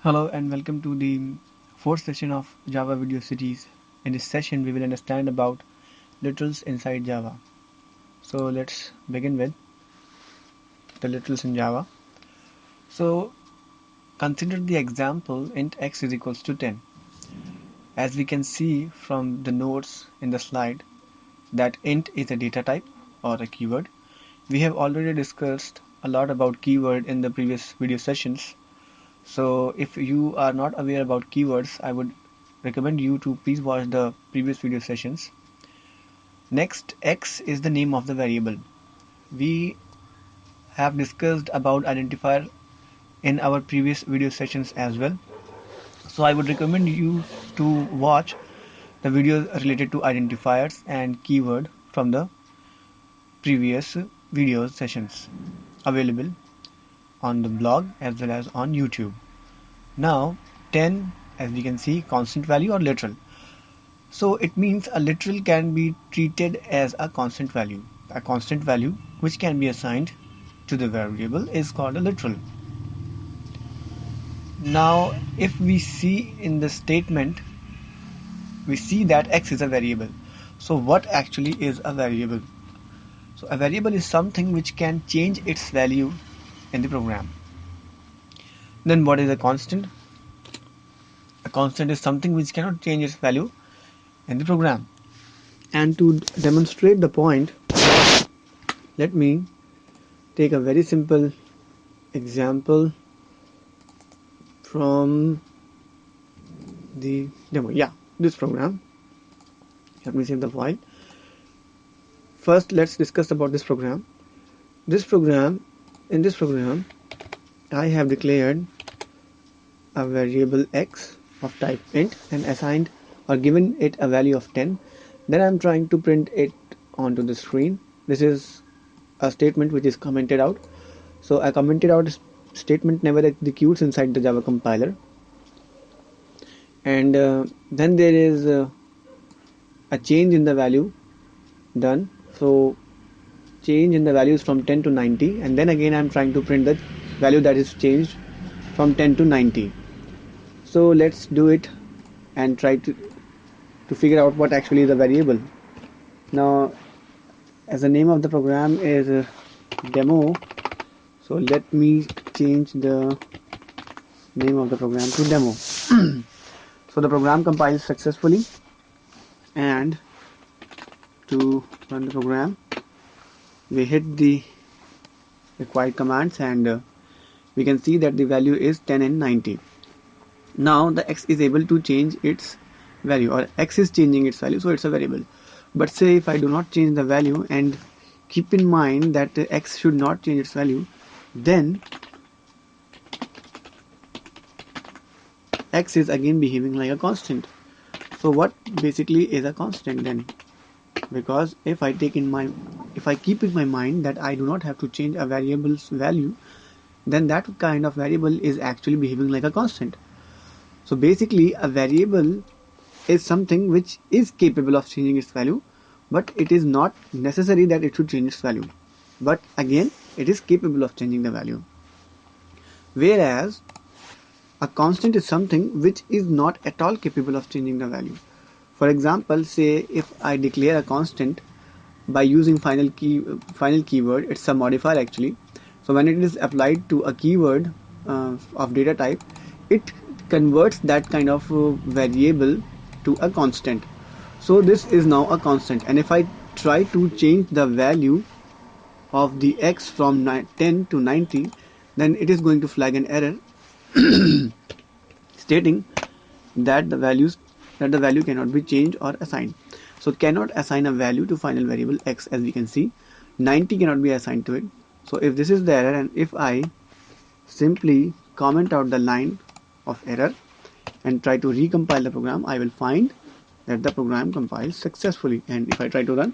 Hello and welcome to the fourth session of Java video series. In this session we will understand about literals inside Java. So let's begin with the literals in Java. So consider the example int x is equals to 10. As we can see from the notes in the slide that int is a data type or a keyword. We have already discussed a lot about keyword in the previous video sessions. So if you are not aware about keywords, I would recommend you to please watch the previous video sessions. Next, x is the name of the variable. We have discussed about identifier in our previous video sessions as well. So I would recommend you to watch the videos related to identifiers and keyword from the previous video sessions available on the blog as well as on YouTube. Now 10, as we can see, constant value or literal. So it means a literal can be treated as a constant value. A constant value which can be assigned to the variable is called a literal. Now if we see in the statement, we see that x is a variable. So what actually is a variable? So a variable is something which can change its value in the program. Then what is a constant? A constant is something which cannot change its value in the program. And to demonstrate the point, let me take a very simple example from the demo. This program. Let me save the file. First, let's discuss about this program. In this program, I have declared a variable x of type int and assigned or given it a value of 10. Then I'm trying to print it onto the screen. This is a statement which is commented out. So a commented out statement never executes inside the Java compiler. And then there is a change in the value done. So change in the values from 10 to 90, and then again I'm trying to print the value that is changed from 10 to 90. So let's do it and try to figure out what actually is a variable. Now, as the name of the program is demo, so let me change the name of the program to demo. So the program compiles successfully, and to run the program we hit the required commands, and we can see that the value is 10 and 90. Now the x is able to change its value, or x is changing its value, so it's a variable. But say if I do not change the value and keep in mind that x should not change its value, then x is again behaving like a constant. So what basically is a constant then? Because if I keep in my mind that I do not have to change a variable's value, then that kind of variable is actually behaving like a constant. So basically a variable is something which is capable of changing its value, but it is not necessary that it should change its value. But again, it is capable of changing the value. Whereas a constant is something which is not at all capable of changing the value. For example, say if I declare a constant by using final keyword, it's a modifier actually. So when it is applied to a keyword of data type, it converts that kind of variable to a constant. So this is now a constant, and if I try to change the value of the x from 10 to 90, then it is going to flag an error stating that the value cannot be changed or assigned. So cannot assign a value to final variable x, as we can see. 90 cannot be assigned to it. So if this is the error, and if I simply comment out the line of error and try to recompile the program, I will find that the program compiles successfully. And if I try to run,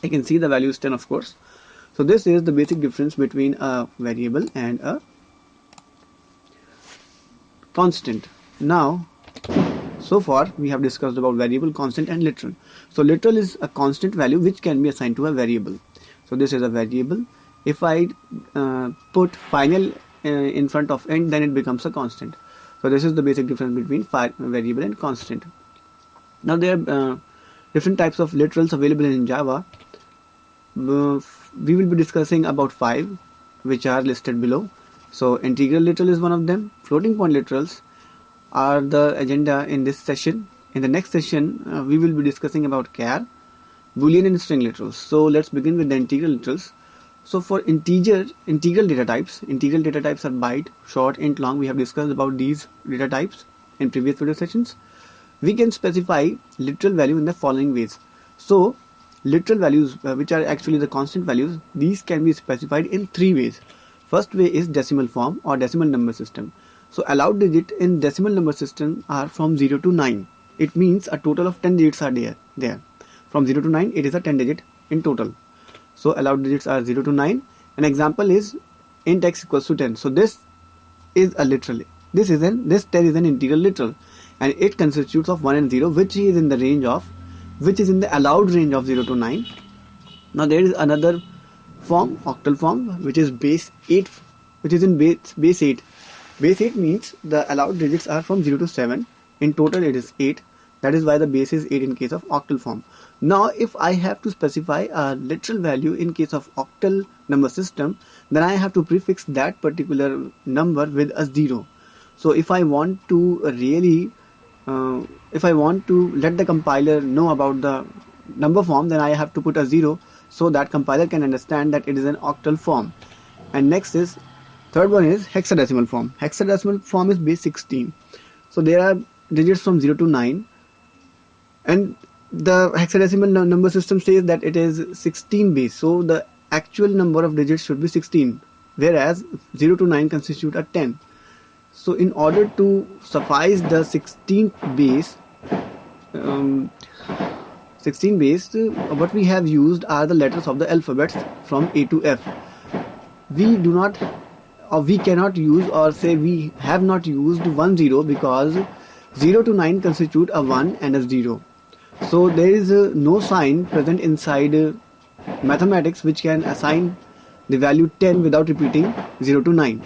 I can see the value is 10, of course. So this is the basic difference between a variable and a constant. Now, so far we have discussed about variable, constant and literal. So literal is a constant value which can be assigned to a variable. So this is a variable. If I put final in front of int, then it becomes a constant. So this is the basic difference between variable and constant. Now there are different types of literals available in Java. We will be discussing about 5 which are listed below. So integral literal is one of them. Floating point literals are the agenda in this session. In the next session we will be discussing about char, Boolean and string literals. So let's begin with the integral literals. So for integral data types are byte, short, int, long. We have discussed about these data types in previous video sessions. We can specify literal value in the following ways. So literal values, which are actually the constant values, these can be specified in 3 ways. First way is decimal form or decimal number system. So allowed digit in decimal number system are from 0 to 9. It means a total of 10 digits are there. From 0 to 9, it is a 10 digit in total. So allowed digits are 0 to 9. An example is int x equals to 10. So this is a literal. This 10 is an integral literal, and it constitutes of 1 and 0, which is in the allowed range of 0 to 9. Now there is another form, octal form, which is base 8, which is in base 8. Base 8 means the allowed digits are from 0 to 7. In total it is 8. That is why the base is 8 in case of octal form. Now if I have to specify a literal value in case of octal number system, then I have to prefix that particular number with a 0. So if I want to let the compiler know about the number form, then I have to put a 0 so that compiler can understand that it is an octal form. And next is, third one is hexadecimal form. Hexadecimal form is base 16. So there are digits from 0 to 9, and the hexadecimal number system says that it is 16 base, so the actual number of digits should be 16, whereas 0 to 9 constitute a 10. So in order to suffice the 16th base, what we have used are the letters of the alphabets from A to F. We cannot use, or say we have not used 1 0, because 0 to 9 constitute a 1 and a 0. So there is no sign present inside mathematics which can assign the value 10 without repeating 0 to 9.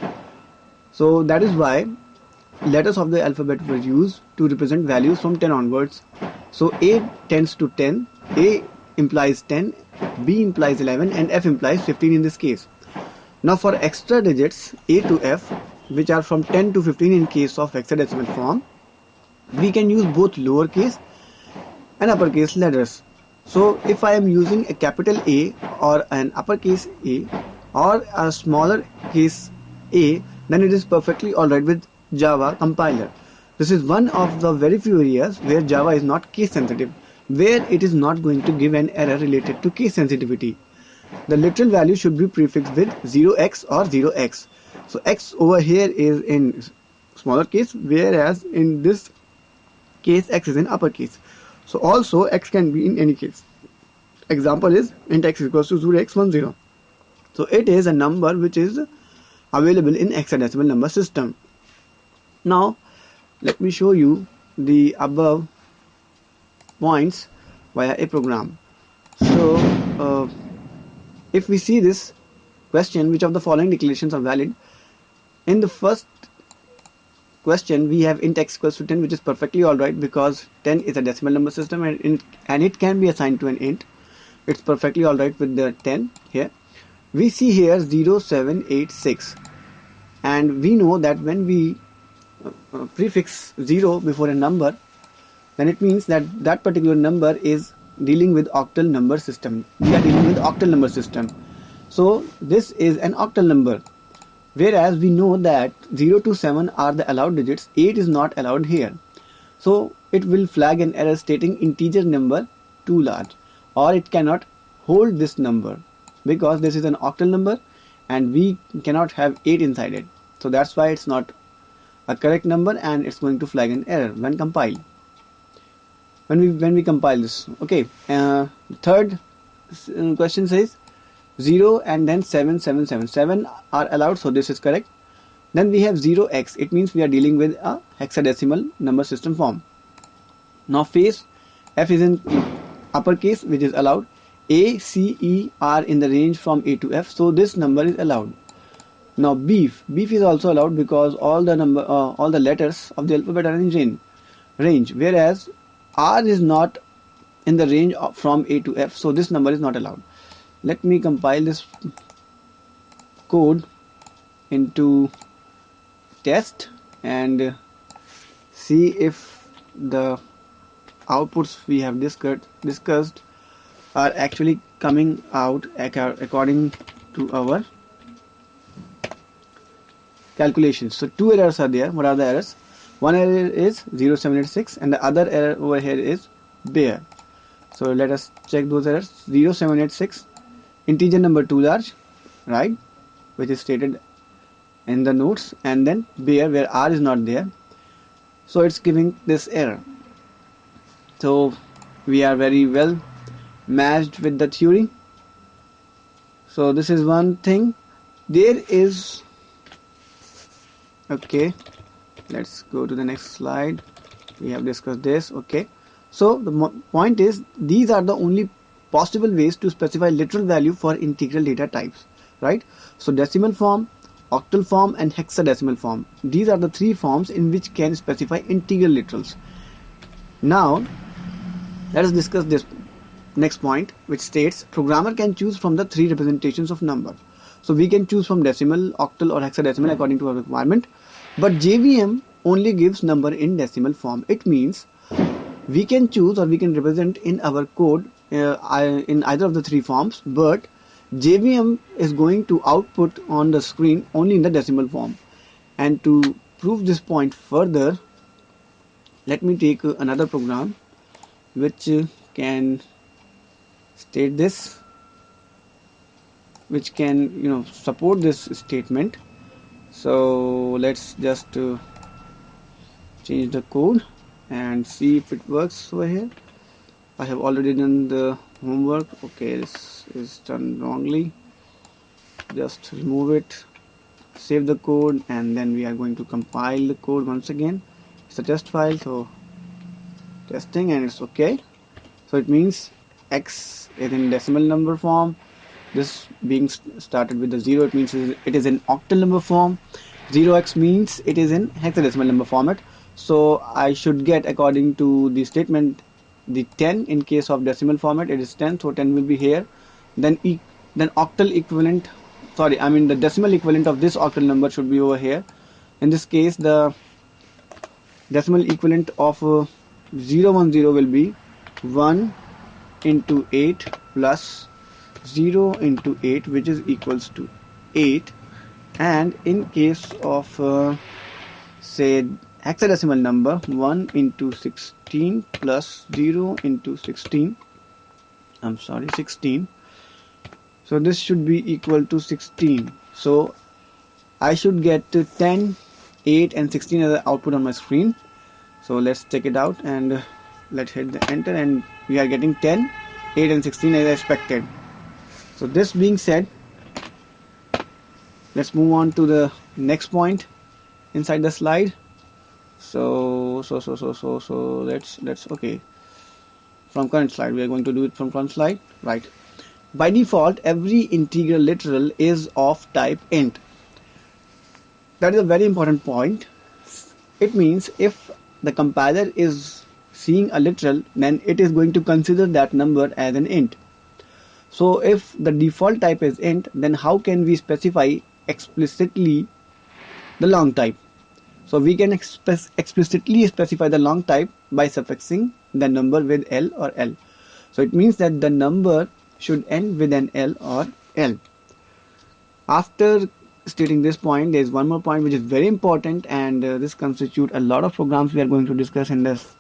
So that is why letters of the alphabet were used to represent values from 10 onwards. So A tends to 10, A implies 10, B implies 11, and F implies 15 in this case. Now for extra digits A to F, which are from 10 to 15 in case of hexadecimal form, we can use both lowercase and uppercase letters. So if I am using a capital A or an uppercase A or a smaller case A, then it is perfectly alright with Java compiler. This is one of the very few areas where Java is not case sensitive, where it is not going to give an error related to case sensitivity. The literal value should be prefixed with 0x or 0x. So x over here is in smaller case, whereas in this case x is in uppercase. So also x can be in any case. Example is int x equals to 0x10. So it is a number which is available in hexadecimal number system. Now let me show you the above points via a program. So if we see this question, which of the following declarations are valid? In the first question we have int x equals to 10, which is perfectly alright because 10 is a decimal number system and it can be assigned to an int. It's perfectly alright with the 10 here. We see here 0, 7, 8, 6, and we know that when we prefix 0 before a number, then it means that that particular number is dealing with octal number system. We are dealing with octal number system. So this is an octal number. Whereas we know that 0 to 7 are the allowed digits, 8 is not allowed here. So it will flag an error stating integer number too large, or it cannot hold this number because this is an octal number and we cannot have 8 inside it. So that's why it's not a correct number and it's going to flag an error when compiled. When we compile this, okay. Third question says 0 and then 7, 7, 7. 7 are allowed, so this is correct. Then we have 0x. It means we are dealing with a hexadecimal number system form. Now face F is in uppercase, which is allowed. A, C, E are in the range from A to F, so this number is allowed. Now beef is also allowed because all the letters of the alphabet are in range, whereas R is not in the range from A to F, so this number is not allowed. Let me compile this code into test and see if the outputs we have discussed are actually coming out according to our calculations. So two errors are there. What are the errors? One error is 0786 and the other error over here is bare. So let us check those errors. 0786, integer number too large, right, which is stated in the notes, and then bare where R is not there, so it's giving this error. So we are very well matched with the theory. So this is one thing. There is, okay, let's go to the next slide. We have discussed this. Okay, so the point is, these are the only possible ways to specify literal value for integral data types, right? So decimal form, octal form and hexadecimal form, these are the three forms in which can specify integral literals. Now let us discuss this next point, which states programmer can choose from the three representations of number. So we can choose from decimal, octal or hexadecimal according to our requirement, but JVM only gives number in decimal form. It means we can choose or we can represent in our code in either of the three forms, but JVM is going to output on the screen only in the decimal form. And to prove this point further, let me take another program which can state this, which can support this statement. So let's just change the code and see if it works over here. I have already done the homework. Okay, this is done wrongly. Just remove it, save the code, and then we are going to compile the code once again. It's a test file, so testing, and it's okay. So it means X is in decimal number form. This being started with the 0, it means it is in octal number form. 0x means it is in hexadecimal number format. So I should get, according to the statement, the 10. In case of decimal format, it is 10, so 10 will be here. Then octal equivalent, the decimal equivalent of this octal number should be over here. In this case, the decimal equivalent of 010 will be 1 into 8 plus 0 into 8, which is equals to 8. And in case of say hexadecimal number, 1 into 16 plus 0 into 16, 16. So this should be equal to 16. So I should get 10, 8 and 16 as the output on my screen. So let's check it out and let's hit the enter, and we are getting 10, 8 and 16 as expected. So this being said, let's move on to the next point inside the slide. So let's okay, from current slide we are going to do it from current slide, right? By default, every integral literal is of type int. That is a very important point. It means if the compiler is seeing a literal, then it is going to consider that number as an int. So if the default type is int, then how can we specify explicitly the long type? So we can explicitly specify the long type by suffixing the number with L or L. So it means that the number should end with an L or L. After stating this point, there is one more point which is very important, and this constitutes a lot of programs we are going to discuss in this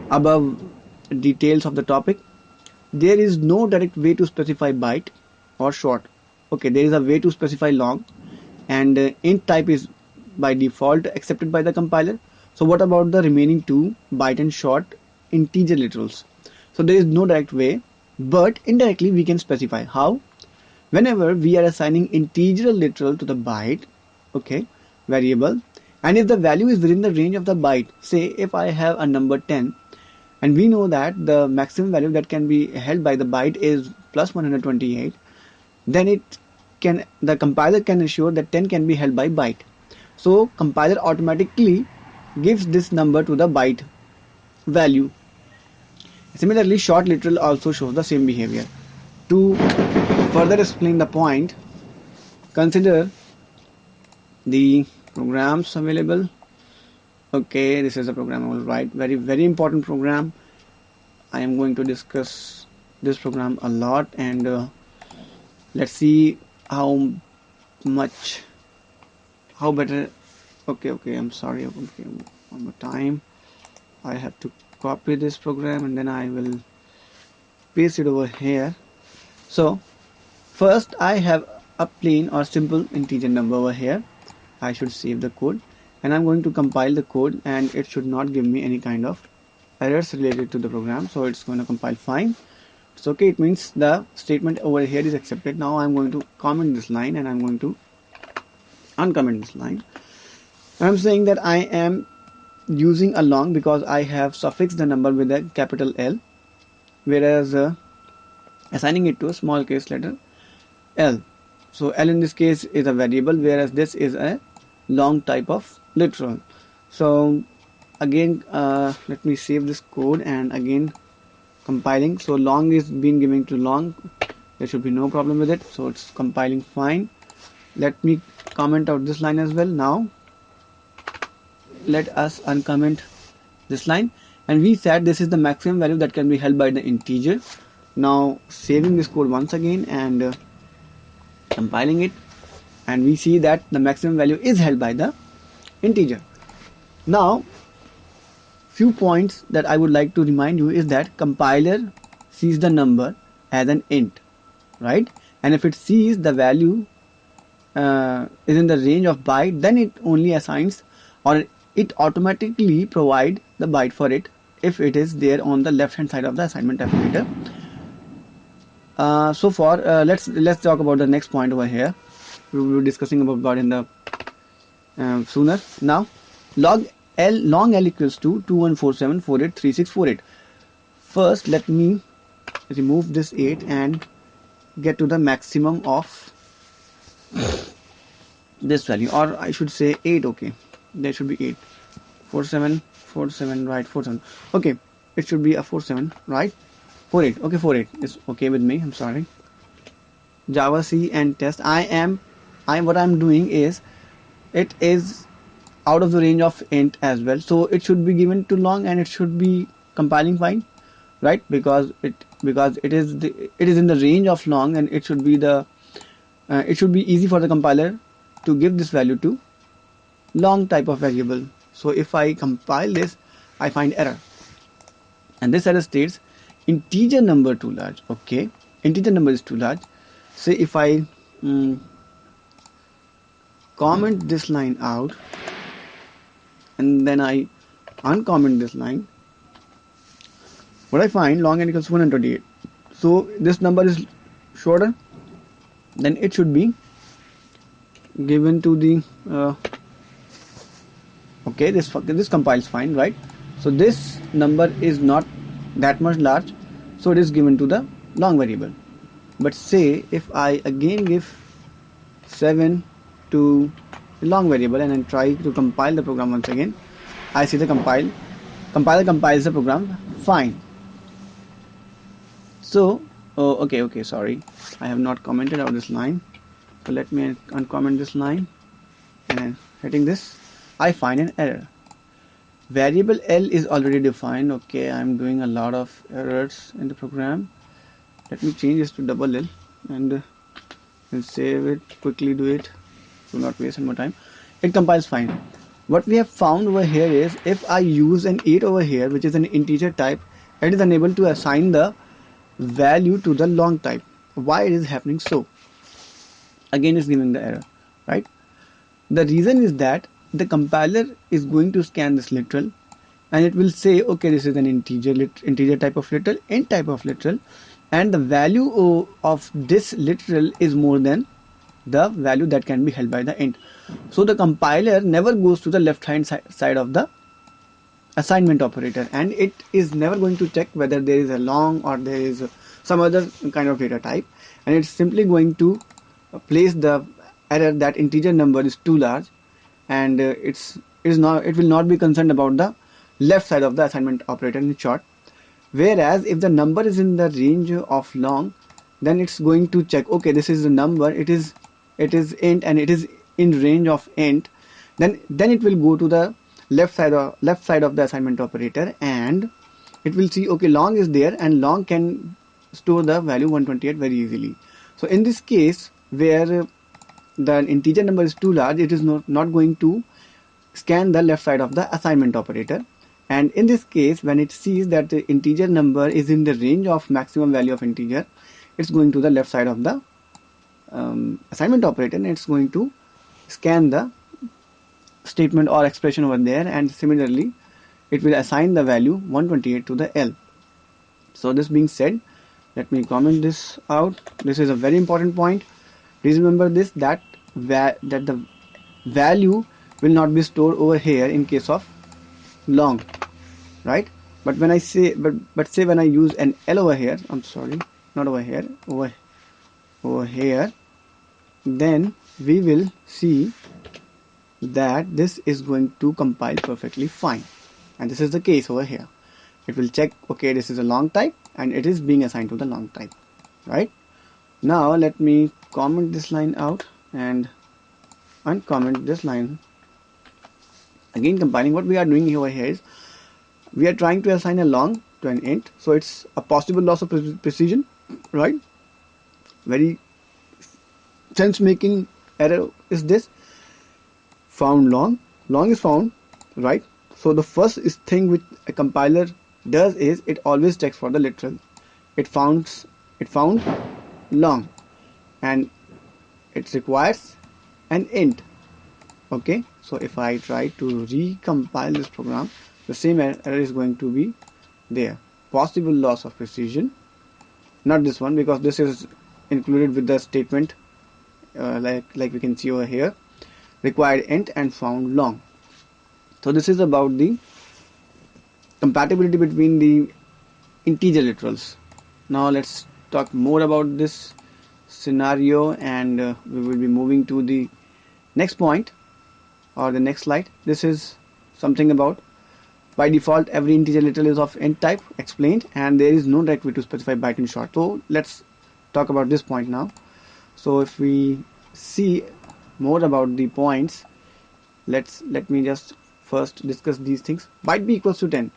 above details of the topic. There is no direct way to specify byte or short. Okay, there is a way to specify long, and int type is by default accepted by the compiler. So what about the remaining two, byte and short integer literals? So there is no direct way, but indirectly we can specify. How? Whenever we are assigning integer literal to the byte, okay, variable, and if the value is within the range of the byte, say if I have a number 10, and we know that the maximum value that can be held by the byte is plus 128, then it the compiler can ensure that 10 can be held by byte. So compiler automatically gives this number to the byte value. Similarly, short literal also shows the same behavior. To further explain the point, consider the programs available. Okay, this is a program I will write. Very important program. I am going to discuss this program a lot, and let's see how better. Okay, I'm sorry. Okay, one more time. I have to copy this program and then I will paste it over here. So first I have a plain or simple integer number over here. I should save the code, and I'm going to compile the code, and it should not give me any kind of errors related to the program. So it's going to compile fine. It's okay. It means the statement over here is accepted. Now I'm going to comment this line, and I'm going to uncomment this line. I'm saying that I am using a long because I have suffixed the number with a capital L, whereas assigning it to a small case letter L. So L in this case is a variable, whereas this is a long type of literal. So again, let me save this code and again compiling. So long is being given to long. There should be no problem with it. So it's compiling fine. Let me comment out this line as well. Now let us uncomment this line, and we said this is the maximum value that can be held by the integer. Now saving this code once again and compiling it, and we see that the maximum value is held by the integer. Now few points that I would like to remind you is that compiler sees the number as an int, right? And if it sees the value is in the range of byte, then it only assigns, or it automatically provide the byte for it if it is there on the left hand side of the assignment operator. So far, let's talk about the next point over here. We will be discussing about in the sooner. Now long L equals to 2147483648. First let me remove this 8 and get to the maximum of this value, or I should say 8. Okay, there should be 8. 47 right, 47. Okay, it should be a 47, right? 48. Okay, 48 is okay with me. I'm sorry. Java C and test. What I'm doing is, it is out of the range of int as well, so it should be given to long and it should be compiling fine, right? Because it is in the range of long, and it should be it should be easy for the compiler to give this value to long type of variable. So if I compile this, I find error, and this error states integer number too large. Okay, integer number is too large. Say if I comment this line out and then I uncomment this line, what I find, long n equals 128. So this number is shorter, then it should be given to the okay, this compiles fine, right? So this number is not that much large, so it is given to the long variable. But say if I again give 7 to the long variable and then try to compile the program once again, I see the compiler compiles the program fine. So okay, sorry, I have not commented out this line, so let me uncomment this line, and hitting this, I find an error. Variable L is already defined. Okay, I'm doing a lot of errors in the program. Let me change this to double L and save it, quickly do it, do not waste any more time. It compiles fine. What we have found over here is, if I use an 8 over here, which is an integer type, it is unable to assign the value to the long type. Why it is happening so? Again, it's giving the error, right? The reason is that the compiler is going to scan this literal, and it will say, okay, this is an integer type of literal, int type of literal, and the value of this literal is more than the value that can be held by the int. So the compiler never goes to the left hand side of the assignment operator, and it is never going to check whether there is a long or there is some other kind of data type, and it's simply going to place the error that integer number is too large, and it will not be concerned about the left side of the assignment operator in short. Whereas if the number is in the range of long, then it's going to check, okay, this is the number, it is int and it is in range of int, then it will go to the left side of the assignment operator, and it will see, okay, long is there and long can store the value 128 very easily. So in this case where the integer number is too large, it is not going to scan the left side of the assignment operator. And in this case, when it sees that the integer number is in the range of maximum value of integer, it's going to the left side of the assignment operator, and it's going to scan the statement or expression over there, and similarly it will assign the value 128 to the L. So this being said, let me comment this out. This is a very important point. Please remember this, that the value will not be stored over here in case of long, right? But when I say but say when I use an L over here, I'm sorry, not over here, over here, then we will see that this is going to compile perfectly fine. And this is the case over here. It will check, okay, this is a long type and it is being assigned to the long type, right? Now let me comment this line out and uncomment this line. Again, compiling, what we are doing over here is we are trying to assign a long to an int, so it's a possible loss of precision, right? Very sense making error is this. Found long is found, right? So the first thing which a compiler does is it always checks for the literal. It found long and it requires an int. Okay, so if I try to recompile this program, the same error is going to be there. Possible loss of precision, not this one, because this is included with the statement like we can see over here, required int and found long. So this is about the compatibility between the integer literals. Now let's talk more about this scenario, and we will be moving to the next point or the next slide. This is something about, by default every integer literal is of int type, explained, and there is no direct way to specify byte in short. So let's talk about this point now. So if we see more about the points, let me just first discuss these things. Byte b equals to 10.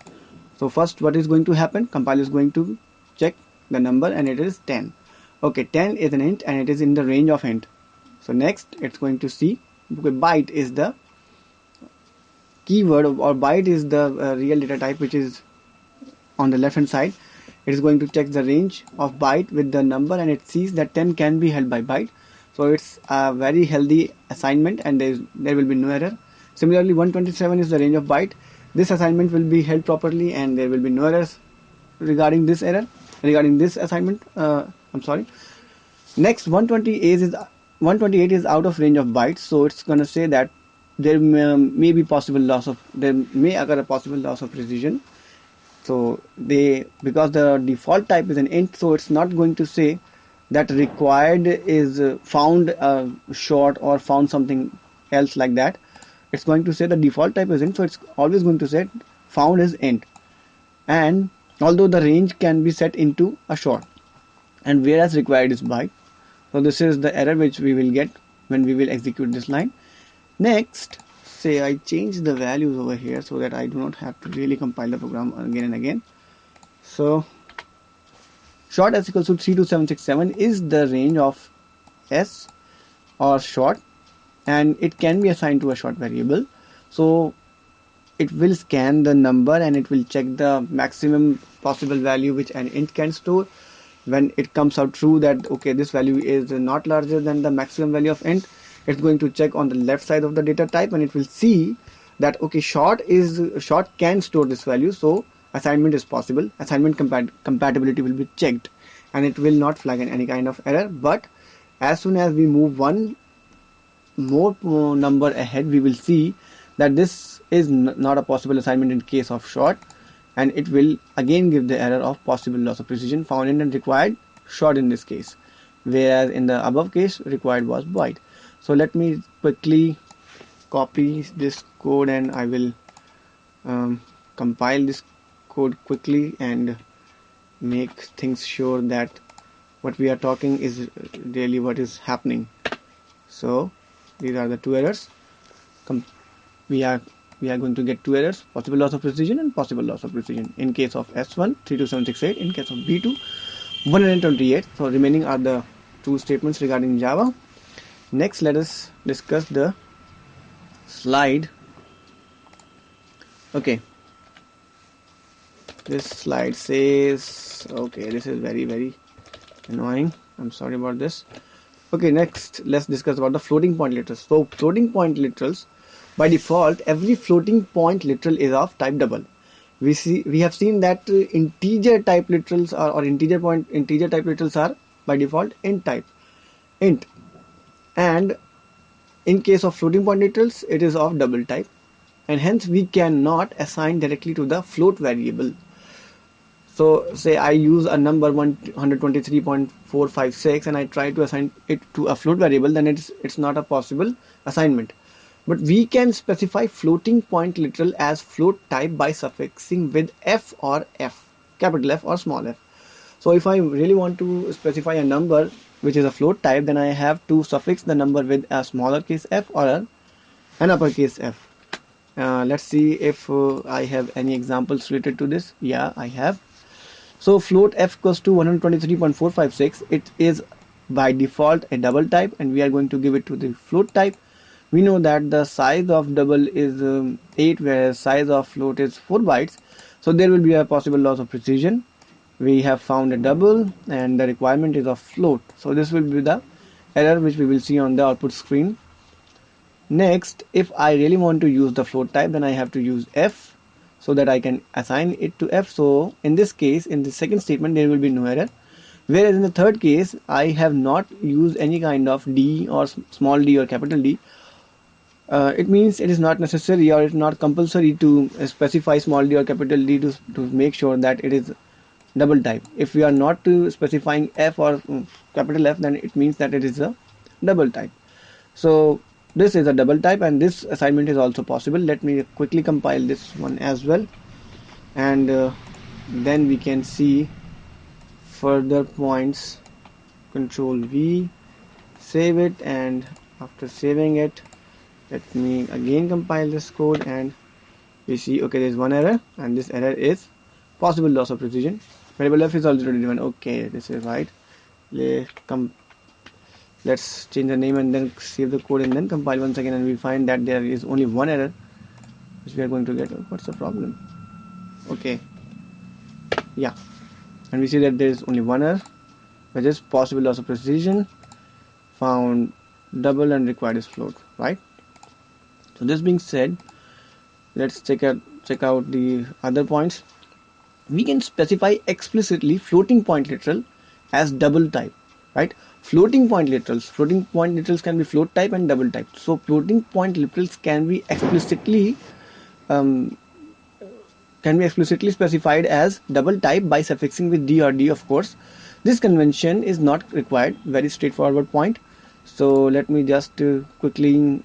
So first, what is going to happen? Compiler is going to check the number and it is 10. Okay, 10 is an int and it is in the range of int. So next it's going to see, okay, byte is the keyword, or byte is the real data type which is on the left hand side. It is going to check the range of byte with the number, and it sees that 10 can be held by byte. So it's a very healthy assignment and there will be no error. Similarly, 127 is the range of byte. This assignment will be held properly and there will be no errors regarding this assignment. I'm sorry. Next, 128 is out of range of bytes, so it's going to say that there may occur a possible loss of precision. So because the default type is an int, so it's not going to say that required is found short or found something else like that. It's going to say the default type is int, so it's always going to say found is int, and although the range can be set into a short, and whereas required is byte. So this is the error which we will get when we will execute this line. Next, say I change the values over here so that I do not have to really compile the program again and again. So short s equals to 32767 is the range of s or short, and it can be assigned to a short variable. So it will scan the number and it will check the maximum possible value which an int can store. When it comes out true that okay, this value is not larger than the maximum value of int, it's going to check on the left side of the data type and it will see that okay, short can store this value, so assignment is possible. Assignment compatibility will be checked and it will not flag any kind of error. But as soon as we move one more number ahead, we will see that this is not a possible assignment in case of short, and it will again give the error of possible loss of precision, found in and required short in this case. whereas in the above case required was byte. So let me quickly copy this code and I will compile this code quickly and make things sure that what we are talking is really what is happening. So these are the two errors. We are going to get two errors: possible loss of precision and possible loss of precision. In case of S1 32768, in case of B2 128. So remaining are the two statements regarding Java. Next, let us discuss the slide. Okay, this slide says, okay, this is very annoying. I'm sorry about this. Okay, next let's discuss about the floating point literals. So floating point literals, by default every floating point literal is of type double. We have seen that integer type literals are, or integer type literals are by default int type, int, and in case of floating point literals it is of double type, and hence we cannot assign directly to the float variable. So say I use a number 123.456 and I try to assign it to a float variable, then it's not a possible assignment. But we can specify floating point literal as float type by suffixing with f or f, capital F or small f. So if I really want to specify a number which is a float type, then I have to suffix the number with a smaller case f or an uppercase f. Let's see if I have any examples related to this. Yeah, I have. So float f equals to 123.456. It is by default a double type and we are going to give it to the float type. We know that the size of double is 8, whereas size of float is 4 bytes. So there will be a possible loss of precision. We have found a double and the requirement is of float. So this will be the error which we will see on the output screen. Next, if I really want to use the float type, then I have to use f so that I can assign it to f. So in this case, in the second statement, there will be no error. Whereas in the third case, I have not used any kind of d or small d or capital D. It means it is not necessary or it's not compulsory to specify small d or capital D to make sure that it is double type. If we are not specifying f or capital F, then it means that it is a double type. So this is a double type and this assignment is also possible. Let me quickly compile this one as well, and then we can see further points. Control V, save it, and after saving it, let me again compile this code and we see, okay, there is one error and this error is possible loss of precision. Variable f is already given. Okay, this is right. Let's change the name and then save the code and then compile once again, and we find that there is only one error which we are going to get. What's the problem? Okay, yeah, and we see that there is only one error, which is possible loss of precision, found double and required is float, right? So this being said, let's check out the other points. We can specify explicitly floating point literal as double type, right? Floating point literals can be float type and double type. So floating point literals can be explicitly specified as double type by suffixing with d or d, of course. This convention is not required. Very straightforward point. So let me just quickly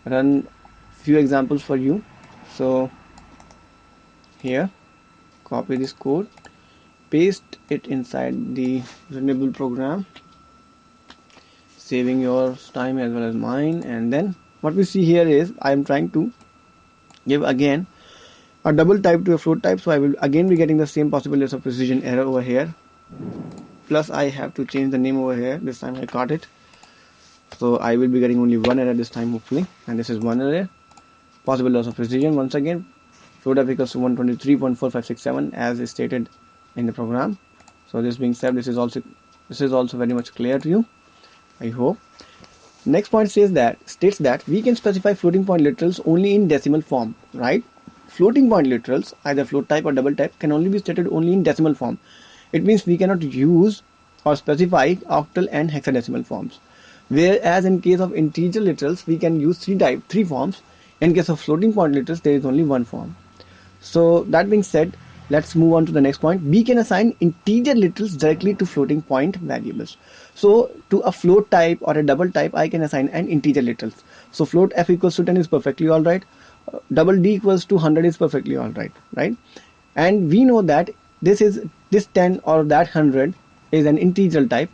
run few examples for you. So here, copy this code, paste it inside the runnable program, saving your time as well as mine. And then what we see here is I am trying to give again a double type to a float type, so I will again be getting the same possible loss of precision error over here, plus I have to change the name over here. This time I caught it, so I will be getting only one error this time hopefully, and this is one error. Possible loss of precision, once again float f equals to 123.4567 as stated in the program. So this being said, this is also very much clear to you, I hope. Next point states that we can specify floating point literals only in decimal form, right? Floating point literals, either float type or double type, can only be stated only in decimal form. It means we cannot use or specify octal and hexadecimal forms. Whereas in case of integer literals, we can use three forms. In case of floating point literals, there is only one form. So that being said, let's move on to the next point. We can assign integer literals directly to floating point variables. So to a float type or a double type, I can assign an integer literals. So float f equals to 10 is perfectly all right. Double d equals to 100 is perfectly all right, right? And we know that this 10 or that 100 is an integral type,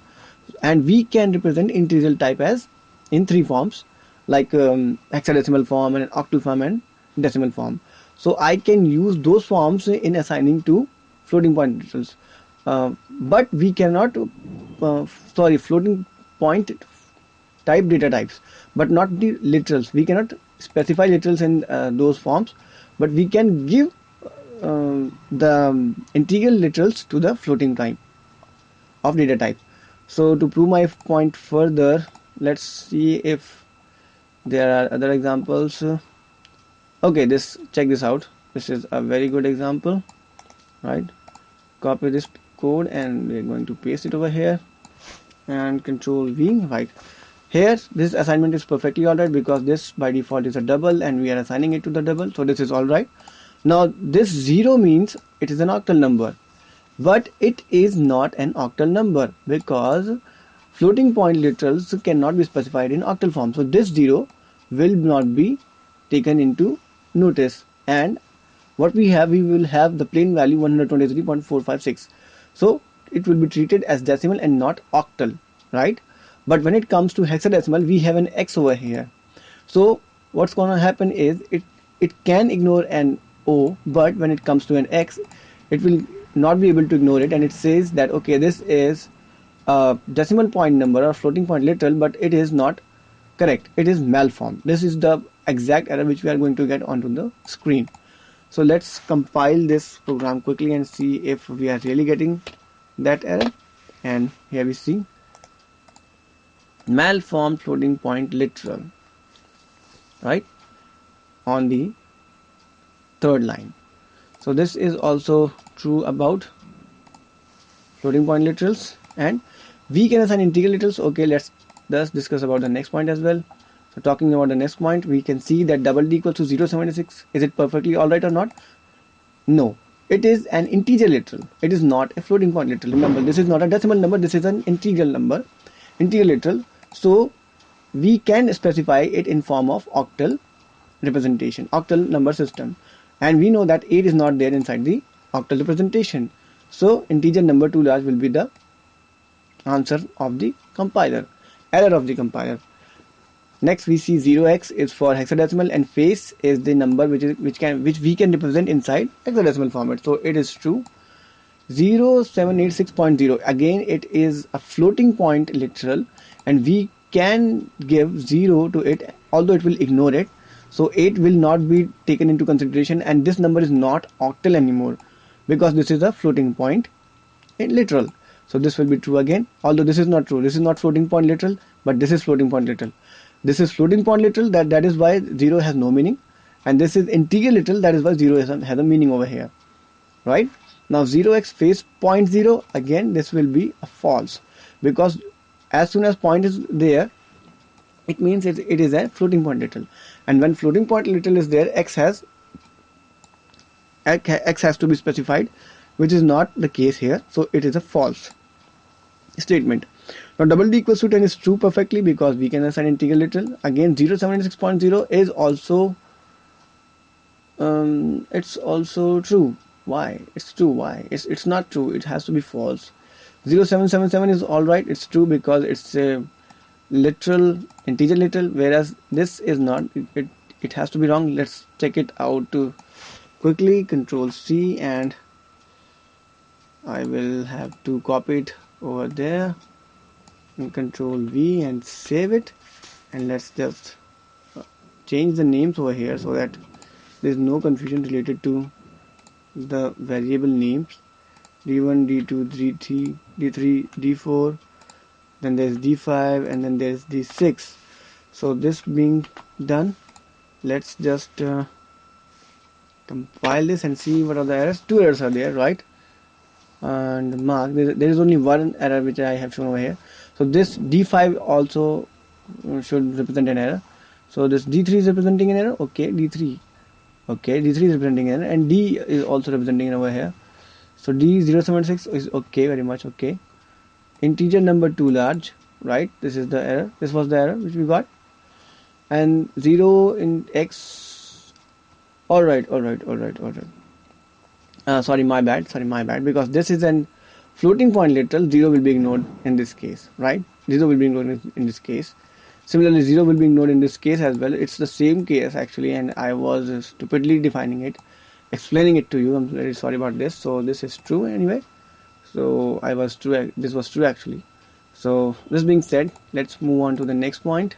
and we can represent integral type as in three forms, like hexadecimal form and octal form and decimal form. So I can use those forms in assigning to floating point literals, but we cannot floating point type data types, but not the literals. We cannot specify literals in those forms, but we can give the integral literals to the floating type of data type. So to prove my point further, let's see if there are other examples. Okay, check this out. This is a very good example, right? Copy this code and we're going to paste it over here and control V, right? Here this assignment is perfectly alright because this by default is a double and we are assigning it to the double, so this is alright. Now this 0 means it is an octal number, but it is not an octal number because floating point literals cannot be specified in octal form. So this 0 will not be taken into notice, and what we will have the plain value 123.456. So it will be treated as decimal and not octal, right? But when it comes to hexadecimal, we have an x over here. So what's going to happen is it can ignore an O, but when it comes to an x, it will not be able to ignore it, and it says that okay, this is a decimal point number or floating point literal, but it is not correct. It is malformed. This is the exact error which we are going to get onto the screen. So let's compile this program quickly and see if we are really getting that error. And here we see malformed floating point literal, right, on the third line. So this is also true about floating point literals, and we can assign integral literals. Okay, let's discuss about the next point as well. So talking about the next point, we can see that double d equals to 0.76. Is it perfectly alright or not? No, it is an integer literal. It is not a floating point literal. Remember, this is not a decimal number. This is an integral number, integral literal. So we can specify it in form of octal representation, octal number system, and we know that 8 is not there inside the octal representation. So integer number too large will be the answer of the compiler, error of the compiler. Next we see 0x is for hexadecimal and face is the number which we can represent inside hexadecimal format. So it is true. 0786.0, again it is a floating point literal, and we can give 0 to it, although it will ignore it. So 8 will not be taken into consideration, and this number is not octal anymore because this is a floating point literal. So this will be true again, although this is not true. This is not floating point literal, but this is floating point literal. This is floating point literal, that is why 0 has no meaning, and this is integer literal, that is why 0 has a meaning over here, right? Now 0x face 0.0, again this will be a false, because as soon as point is there, it means it is a floating point literal, and when floating point literal is there, x has to be specified, which is not the case here, so it is a false statement. Now double d equals to 10 is true perfectly because we can assign integral literal. Again 0.76.0 is also it's also true. Why? It's true. Why? It's not true. It has to be false. 0777 is alright. It's true because it's a literal, integer literal, whereas this is not. It has to be wrong. Let's check it out quickly. Control C, and I will have to copy it over there, and control V and save it, and let's just change the names over here so that there is no confusion related to the variable names. D1, D2, D3, D3, D4, then there's D5, and then there's D6. So this being done, let's just compile this and see what are the errors. Two errors are there, right? And mark, there is only one error which I have shown over here. So this D5 also should represent an error. So this D3 is representing an error. Okay, D3. Okay, D3 is representing an error, and D is also representing an over here. So D076 is okay, very much okay. Integer number too large, right? This is the error. This was the error which we got. And 0 in x. Alright. Sorry, my bad. Because this is an floating point literal, 0 will be ignored in this case, right? 0 will be ignored in this case. Similarly, 0 will be ignored in this case as well. It's the same case actually, and I was stupidly defining it, explaining it to you. I'm very sorry about this. So this is true anyway. So this was true actually. So this being said, let's move on to the next point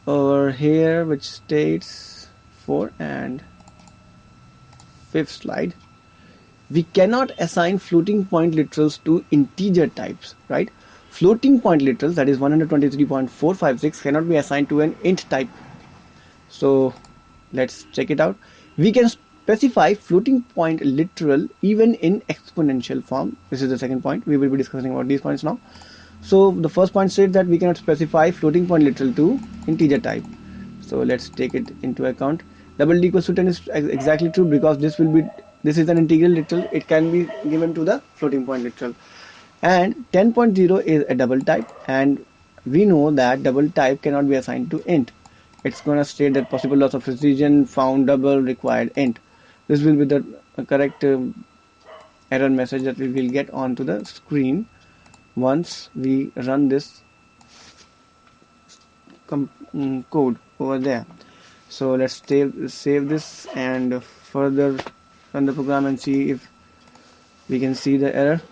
over here, which states 4 and 5th slide. We cannot assign floating point literals to integer types, right? Floating point literals, that is 123.456, cannot be assigned to an int type. So let's check it out. We can specify floating point literal even in exponential form. This is the second point. We will be discussing about these points now. So the first point states that we cannot specify floating point literal to integer type. So let's take it into account. Double D equals to 10 is exactly true, because this is an integral literal. It can be given to the floating point literal. And 10.0 is a double type, and we know that double type cannot be assigned to int. It's going to state that possible loss of precision, found double, required int. This will be the correct error message that we will get onto the screen once we run this code over there. So let's save this and further run the program and see if we can see the error.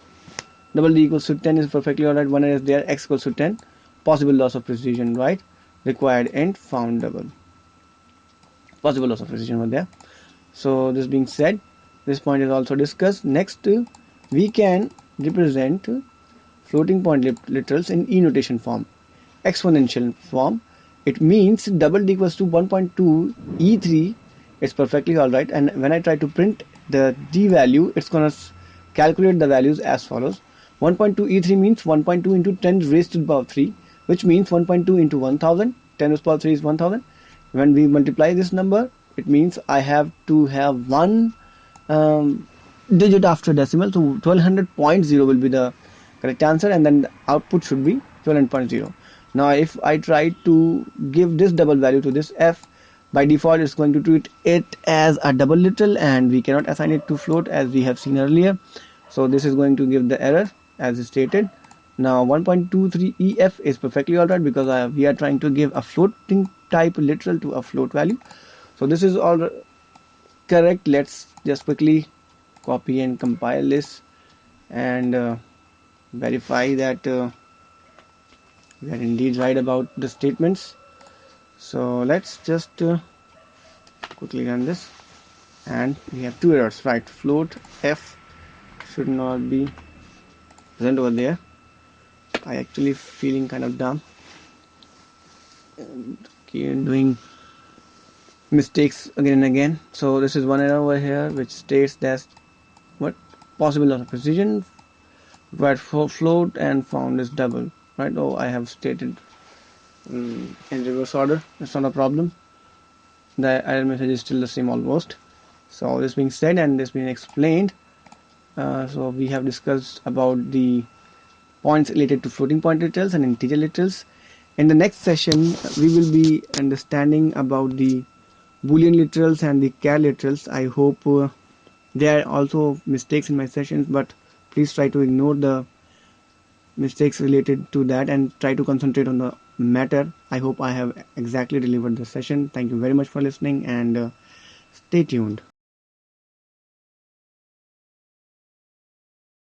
Double D equals to 10 is perfectly alright. One error is there. X equals to 10. Possible loss of precision, right? Required int, found double. Possible loss of precision over there. So this being said, this point is also discussed. Next, we can represent floating point literals in E notation form, exponential form. It means double D equals to 1.2 E3 is perfectly alright, and when I try to print the D value, it's gonna calculate the values as follows. 1.2 E3 means 1.2 into 10 raised to the power 3, which means 1.2 into 1000. 10 raised to the power 3 is 1000. When we multiply this number, it means I have to have one digit after decimal, so 1200.0 will be the correct answer, and then the output should be 1200.0. Now if I try to give this double value to this f, by default it's going to treat it as a double literal, and we cannot assign it to float as we have seen earlier. So this is going to give the error as stated. Now 1.23 EF is perfectly alright, because we are trying to give a floating type literal to a float value. So this is all correct. Let's just quickly copy and compile this and verify that we are indeed right about the statements. So let's just quickly run this, and we have two errors, right? Float f should not be present over there. I actually feeling kind of dumb and doing mistakes again and again. So this is one error over here which states that what possible loss of precision, but for float and found is double, right? Oh, I have stated in reverse order. It's not a problem. The error message is still the same almost. So this being said and this being explained, so we have discussed about the points related to floating point literals and integer literals. In the next session, we will be understanding about the Boolean literals and the Char literals. I hope there are also mistakes in my sessions, but please try to ignore the mistakes related to that and try to concentrate on the matter. I hope I have exactly delivered the session. Thank you very much for listening, and stay tuned.